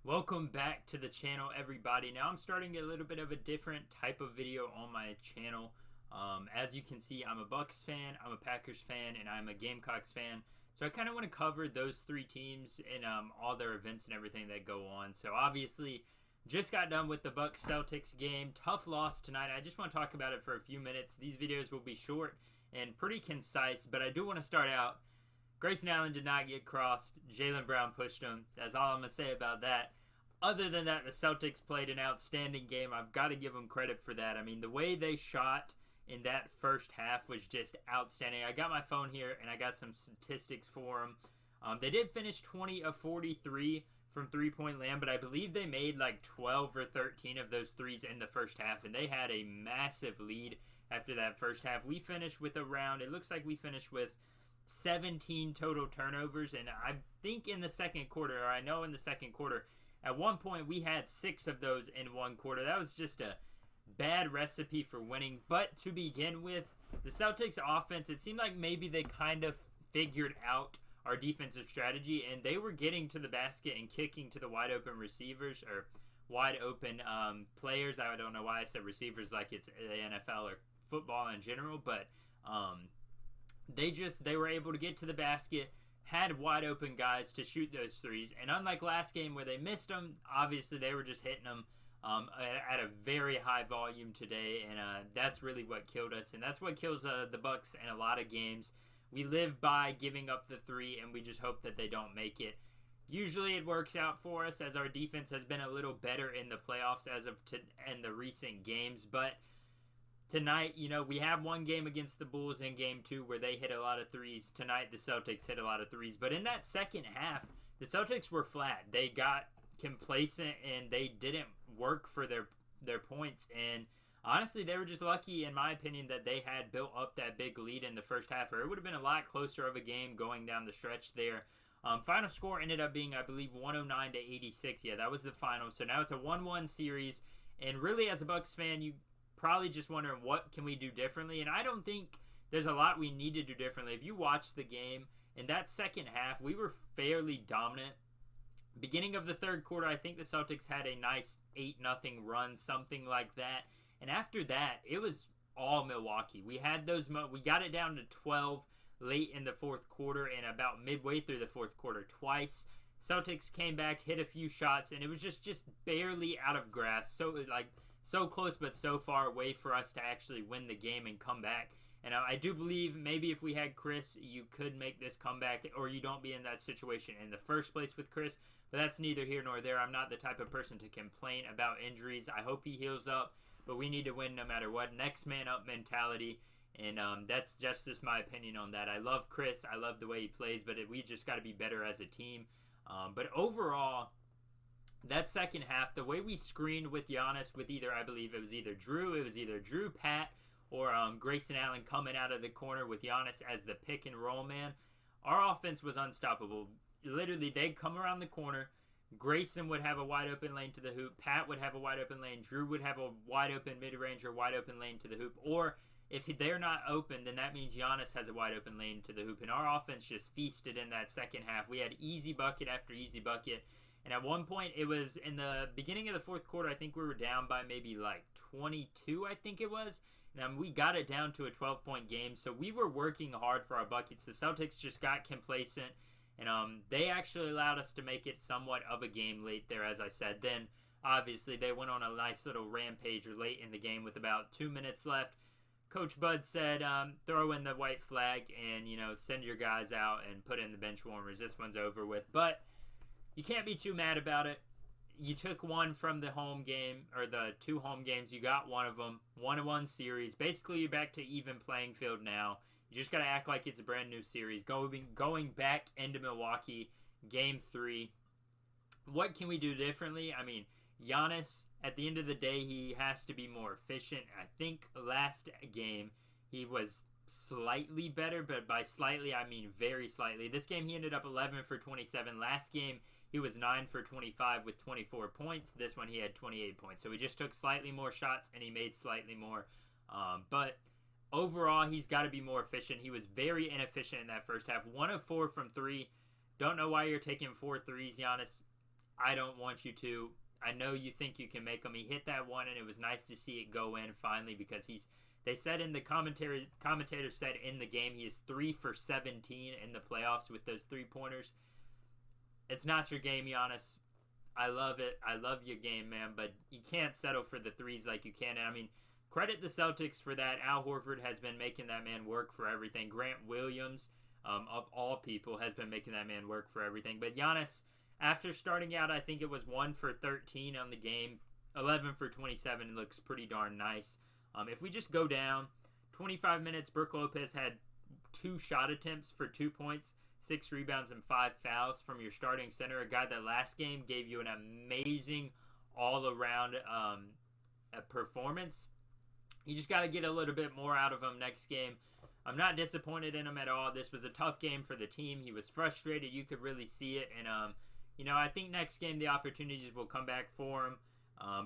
Welcome back to the channel, everybody. Now I'm starting a little bit of a different type of video on my channel. As you can see, I'm a Bucks fan, I'm a Packers fan, and I'm a Gamecocks fan. So I kind of want to cover those three teams and all their events and everything that go on. So obviously, just got done with the Bucks Celtics game. Tough loss tonight. I just want to talk about it for a few minutes. These videos will be short and pretty concise, but I do want to start out. Grayson Allen did not get crossed. Jaylen Brown pushed him. That's all I'm going to say about that. Other than that, the Celtics played an outstanding game. I've got to give them credit for that. I mean, the way they shot in that first half was just outstanding. I got my phone here, and I got some statistics for them. They did finish 20 of 43 from three-point land, but I believe they made like 12 or 13 of those threes in the first half, and they had a massive lead after that first half. We finished with it looks like we finished with 17 total turnovers, and I think in the second quarter, or I know in the second quarter, at one point we had 6 of those in one quarter. That was just a bad recipe for winning. But to begin with, the Celtics offense, it seemed like maybe they kind of figured out our defensive strategy, and they were getting to the basket and kicking to the wide open receivers, or wide open players. I don't know why I said receivers like it's the NFL or football in general, but they were able to get to the basket, had wide open guys to shoot those threes, and unlike last game where they missed them, obviously they were just hitting them at a very high volume today, and that's really what killed us, and that's what kills the Bucks in a lot of games. We live by giving up the three, and we just hope that they don't make it. Usually it works out for us, as our defense has been a little better in the playoffs in the recent games, but tonight, we have one game against the Bulls in game 2 where they hit a lot of threes. Tonight, the Celtics hit a lot of threes. But in that second half, the Celtics were flat. They got complacent and they didn't work for their points. And honestly, they were just lucky, in my opinion, that they had built up that big lead in the first half, or it would have been a lot closer of a game going down the stretch there. Final score ended up being, I believe, 109-86. Yeah, that was the final. So now it's a 1-1 series. And really, as a Bucks fan, you probably just wondering what can we do differently, and I don't think there's a lot we need to do differently. If you watch the game, in that second half, we were fairly dominant. Beginning of the third quarter, I think the Celtics had a nice 8-0 run, something like that, and after that, it was all Milwaukee. We had we got it down to 12 late in the fourth quarter, and about midway through the fourth quarter twice. Celtics came back, hit a few shots, and it was just barely out of grasp. So close but so far away for us to actually win the game and come back. And I do believe maybe if we had Chris, you could make this comeback, or you don't be in that situation in the first place with Chris. But that's neither here nor there. I'm not the type of person to complain about injuries. I hope he heals up, but we need to win no matter what. Next man up mentality. And that's just my opinion on that. I love Chris. I love the way he plays, but we just got to be better as a team. But overall, that second half, the way we screened with Giannis, with I believe it was either Drew, Pat, or Grayson Allen coming out of the corner with Giannis as the pick and roll man, our offense was unstoppable. Literally, they'd come around the corner, Grayson would have a wide open lane to the hoop, Pat would have a wide open lane, Drew would have a wide open mid-range or wide open lane to the hoop, or if they're not open, then that means Giannis has a wide open lane to the hoop, and our offense just feasted in that second half. We had easy bucket after easy bucket. And at one point, it was in the beginning of the fourth quarter, I think we were down by maybe like 22, I think it was. And we got it down to a 12-point game. So we were working hard for our buckets. The Celtics just got complacent. And they actually allowed us to make it somewhat of a game late there, as I said. Then, obviously, they went on a nice little rampage late in the game with about 2 minutes left. Coach Bud said, throw in the white flag and, send your guys out and put in the bench warmers. This one's over with. But you can't be too mad about it. You took one from the home game, or the 2 home games. You got one of them. 1-1 series. Basically, you're back to even playing field now. You just got to act like it's a brand new series. Going back into Milwaukee, game 3. What can we do differently? I mean, Giannis, at the end of the day, he has to be more efficient. I think last game, he was slightly better, but by slightly, I mean very slightly. This game, he ended up 11 for 27. Last game, he was 9 for 25 with 24 points. This one, he had 28 points. So he just took slightly more shots, and he made slightly more. But overall, he's got to be more efficient. He was very inefficient in that first half. 1 of 4 from 3. Don't know why you're taking 4 threes, Giannis. I don't want you to. I know you think you can make him. He hit that one, and it was nice to see it go in finally because they said in the commentators said in the game he is 3 for 17 in the playoffs with those 3-pointers. It's not your game, Giannis. I love it. I love your game, man, but you can't settle for the threes like you can. And I mean, credit the Celtics for that. Al Horford has been making that man work for everything. Grant Williams, of all people, has been making that man work for everything. But Giannis, after starting out, I think it was 1 for 13 on the game, 11 for 27. It looks pretty darn nice. If we just go down, 25 minutes, Brook Lopez had 2 shot attempts for 2 points, 6 rebounds, and 5 fouls from your starting center, a guy that last game gave you an amazing all-around performance. You just got to get a little bit more out of him next game. I'm not disappointed in him at all. This was a tough game for the team. He was frustrated. You could really see it. And, I think next game the opportunities will come back for him.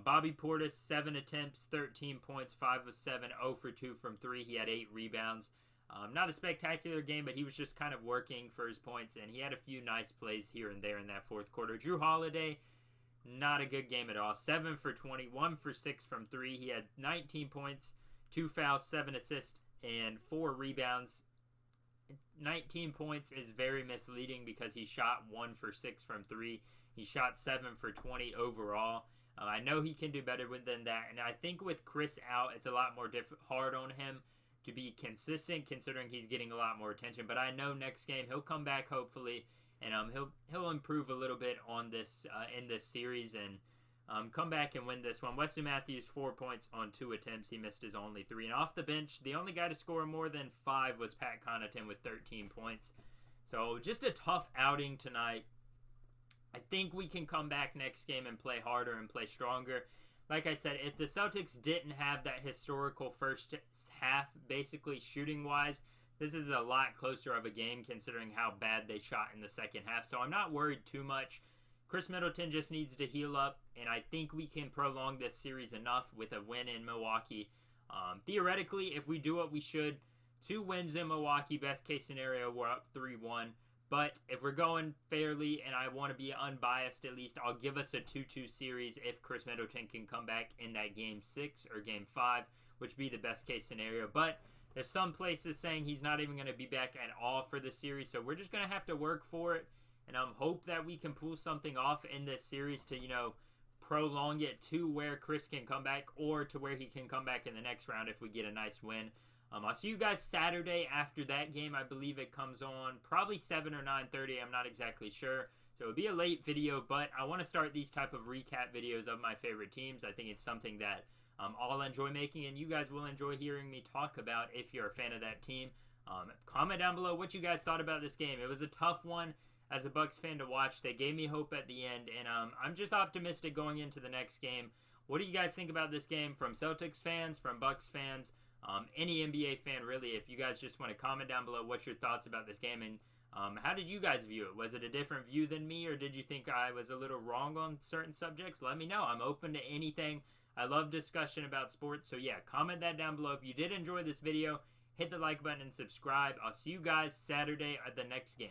Bobby Portis, 7 attempts, 13 points, 5 of 7, 0 for 2 from 3. He had 8 rebounds. Not a spectacular game, but he was just kind of working for his points, and he had a few nice plays here and there in that fourth quarter. Drew Holiday, not a good game at all. 7 for 20, 1 for 6 from 3. He had 19 points, 2 fouls, 7 assists, and 4 rebounds. 19 points is very misleading because he shot 1 for 6 from 3. He shot 7 for 20 overall. I know he can do better than that, and I think with Chris out, it's a lot more hard on him to be consistent considering he's getting a lot more attention. But I know next game he'll come back hopefully, and he'll improve a little bit on this in this series and come back and win this one. Wesley Matthews, 4 points on 2 attempts. He missed his only 3. And off the bench, the only guy to score more than 5 was Pat Connaughton with 13 points. So just a tough outing tonight. I think we can come back next game and play harder and play stronger. Like I said, if the Celtics didn't have that historical first half, basically shooting-wise, this is a lot closer of a game considering how bad they shot in the second half. So I'm not worried too much. Chris Middleton just needs to heal up, and I think we can prolong this series enough with a win in Milwaukee. Theoretically, if we do what we should, 2 wins in Milwaukee, best case scenario, we're up 3-1. But if we're going fairly, and I want to be unbiased at least, I'll give us a 2-2 series if Chris Middleton can come back in that Game 6 or Game 5, which would be the best case scenario. But there's some places saying he's not even going to be back at all for the series, so we're just going to have to work for it. And hope that we can pull something off in this series to, prolong it to where Chris can come back or to where he can come back in the next round if we get a nice win. I'll see you guys Saturday after that game. I believe it comes on probably 7 or 9:30. I'm not exactly sure. So it'll be a late video, but I want to start these type of recap videos of my favorite teams. I think it's something that I'll enjoy making, and you guys will enjoy hearing me talk about if you're a fan of that team. Comment down below what you guys thought about this game. It was a tough one as a Bucks fan to watch. They gave me hope at the end, and I'm just optimistic going into the next game. What do you guys think about this game from Celtics fans, from Bucks fans? Any NBA fan, really, if you guys just want to comment down below what's your thoughts about this game, and how did you guys view it? Was it a different view than me, or did you think I was a little wrong on certain subjects? Let me know. I'm open to anything. I love discussion about sports, so yeah, comment that down below. If you did enjoy this video, hit the like button and subscribe. I'll see you guys Saturday at the next game.